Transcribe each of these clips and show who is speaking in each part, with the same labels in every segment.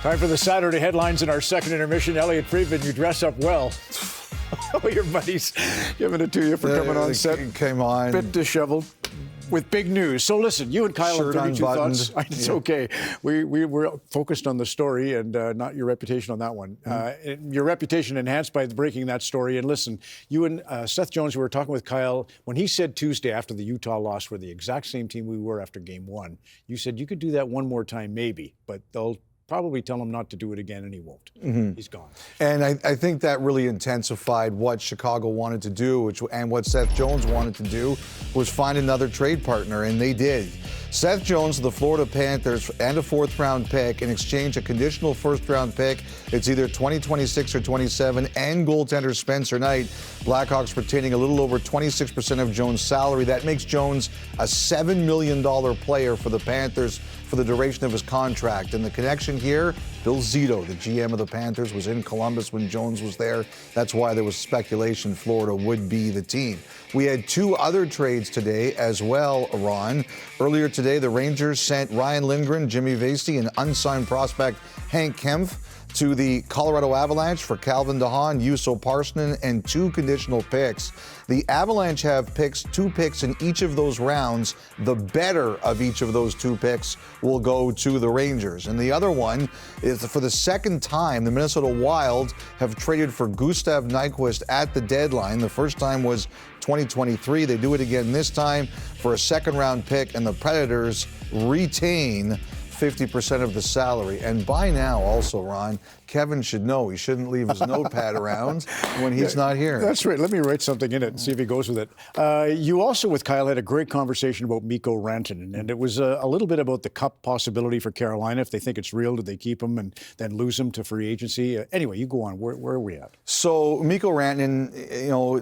Speaker 1: Time for the Saturday headlines in our second intermission. Elliotte Friedman, you dress up well. Oh, your buddy's giving it to you for coming on set.
Speaker 2: Came on.
Speaker 1: Bit disheveled with big news. So listen, you and Kyle have 32 thoughts. It's okay. We were focused on the story and not your reputation on that one. Your reputation enhanced by breaking that story. And listen, you and Seth Jones, we were talking with Kyle, when he said Tuesday after the Utah loss, we're the exact same team we were after game one. You said you could do that one more time, maybe, but they'll probably tell him not to do it again, and he won't. He's gone.
Speaker 2: And I think that really intensified what Chicago wanted to do, and what Seth Jones wanted to do, was find another trade partner, and they did. Seth Jones of the Florida Panthers and a fourth-round pick in exchange a conditional first-round pick. It's either 2026 or 27, and goaltender Spencer Knight. Blackhawks retaining a little over 26% of Jones' salary. That makes Jones a $7 million player for the Panthers for the duration of his contract. And the connection here, Bill Zito, the GM of the Panthers, was in Columbus when Jones was there. That's why there was speculation Florida would be the team. We had two other trades today as well, Ron. Earlier today, the Rangers sent Ryan Lindgren, Jimmy Vesey, and unsigned prospect Hank Kempf to the Colorado Avalanche for Calvin DeHaan, Juuso Parssinen, and two conditional picks. The Avalanche have two picks in each of those rounds. The better of each of those two picks will go to the Rangers. And the other one is, for the second time, the Minnesota Wild have traded for Gustav Nyquist at the deadline. The first time was 2023. They do it again this time for a second-round pick, and the Predators retain 50% of the salary. And by now, also, Ron, Kevin should know he shouldn't leave his notepad around when he's not here.
Speaker 1: That's right. Let me write something in it and see if he goes with it. You also, with Kyle, had a great conversation about Mikko Rantanen, and it was a little bit about the cup possibility for Carolina. If they think it's real, do they keep him and then lose him to free agency? Anyway, you go on. Where are we at?
Speaker 2: So Mikko Rantanen,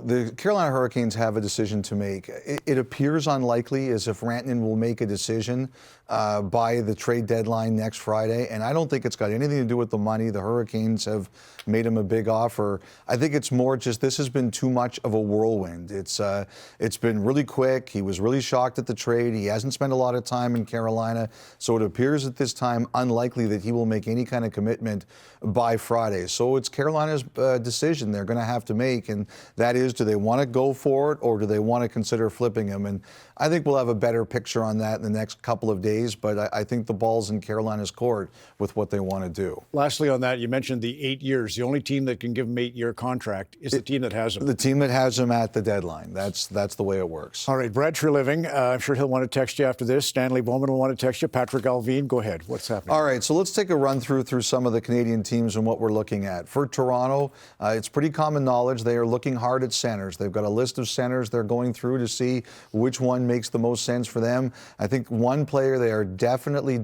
Speaker 2: the Carolina Hurricanes have a decision to make. It appears unlikely as if Rantanen will make a decision by the trade deadline next Friday, and I don't think it's got anything to do with the money. The Hurricanes have made him a big offer. I think it's more just this has been too much of a whirlwind. It's been really quick. He was really shocked at the trade. He hasn't spent a lot of time in Carolina, so it appears at this time unlikely that he will make any kind of commitment by Friday. So it's Carolina's decision they're going to have to make, and that is, do they want to go for it or do they want to consider flipping him? And I think we'll have a better picture on that in the next couple of days, but I think the ball's in Carolina's court with what they want to do.
Speaker 1: Lastly on that, you mentioned the 8 years. The only team that can give him 8-year contract is the team that has him.
Speaker 2: The team that has him at the deadline. That's the way it works.
Speaker 1: All right, Brad Treliving, I'm sure he'll want to text you after this. Stanley Bowman will want to text you. Patrick Alvin, go ahead. What's happening?
Speaker 2: All right, so let's take a run through some of the Canadian teams and what we're looking at. For Toronto, it's pretty common knowledge they are looking hard at centers. They've got a list of centers they're going through to see which one makes the most sense for them. I think one player they are definitely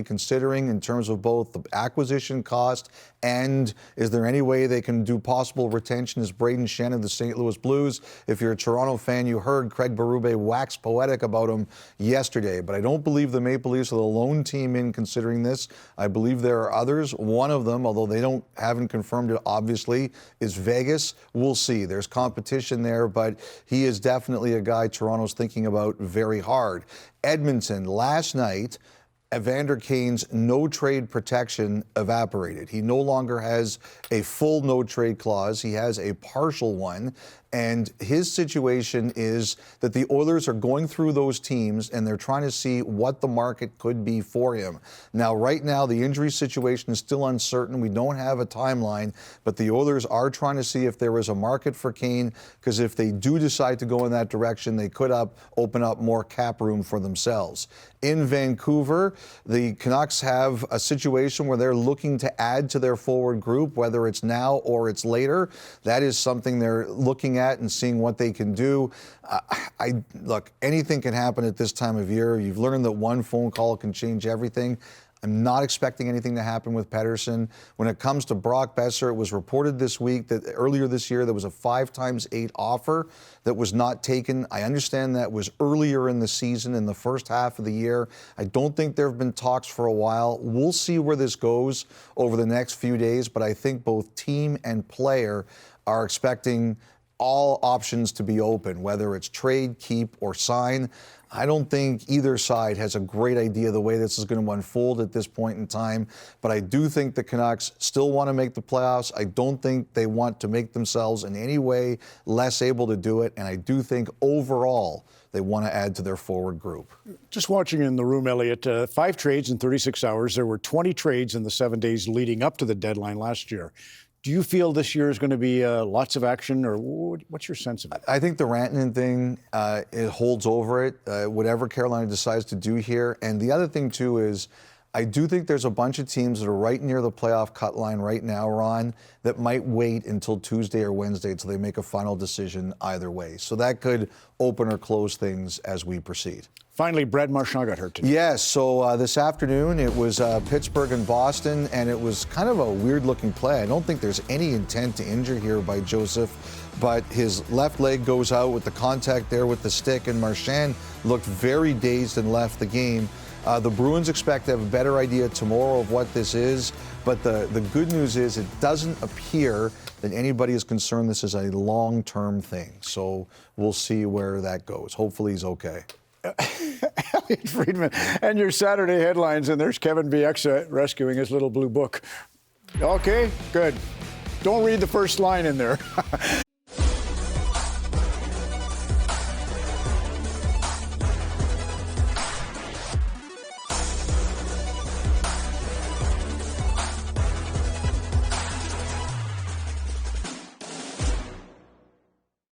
Speaker 2: considering in terms of both the acquisition cost and is there any way they can do possible retention is Braden Shen of the St. Louis Blues. If you're a Toronto fan, you heard Craig Berube wax poetic about him yesterday, but I don't believe the Maple Leafs are the lone team in considering this. I believe there are others. One of them, although they haven't confirmed it obviously, is Vegas. We'll see. There's competition there, but he is definitely a guy Toronto's thinking about very hard. Edmonton, last night, Evander Kane's no-trade protection evaporated. He no longer has a full no-trade clause. He has a partial one. And his situation is that the Oilers are going through those teams and they're trying to see what the market could be for him. Now, right now, the injury situation is still uncertain. We don't have a timeline, but the Oilers are trying to see if there is a market for Kane, because if they do decide to go in that direction, they could open up more cap room for themselves. In Vancouver, the Canucks have a situation where they're looking to add to their forward group, whether it's now or it's later. That is something they're looking at and seeing what they can do. Look, anything can happen at this time of year. You've learned that one phone call can change everything. I'm not expecting anything to happen with Pettersson. When it comes to Brock Besser, it was reported this week that earlier this year there was a 5x8 offer that was not taken. I understand that was earlier in the season, in the first half of the year. I don't think there have been talks for a while. We'll see where this goes over the next few days, but I think both team and player are expecting all options to be open, whether it's trade, keep, or sign. I don't think either side has a great idea the way this is going to unfold at this point in time, but I do think the Canucks still want to make the playoffs. I don't think they want to make themselves in any way less able to do it, and I do think overall they want to add to their forward group.
Speaker 1: Just watching in the room, Elliotte, 5 trades in 36 hours. There were 20 trades in the 7 days leading up to the deadline last year. Do you feel this year is going to be lots of action, or what's your sense of it?
Speaker 2: I think the Rantanen thing, it holds over it, whatever Carolina decides to do here. And the other thing, too, is I do think there's a bunch of teams that are right near the playoff cut line right now, Ron, that might wait until Tuesday or Wednesday until they make a final decision either way. So that could open or close things as we proceed.
Speaker 1: Finally, Brad Marchand got hurt today.
Speaker 2: Yes, so this afternoon it was Pittsburgh and Boston, and it was kind of a weird-looking play. I don't think there's any intent to injure here by Joseph, but his left leg goes out with the contact there with the stick, and Marchand looked very dazed and left the game. The Bruins expect to have a better idea tomorrow of what this is, but the good news is it doesn't appear that anybody is concerned this is a long-term thing. So we'll see where that goes. Hopefully he's okay.
Speaker 1: Elliotte Friedman, and your Saturday headlines, and there's Kevin Bieksa rescuing his little blue book. Okay, good. Don't read the first line in there.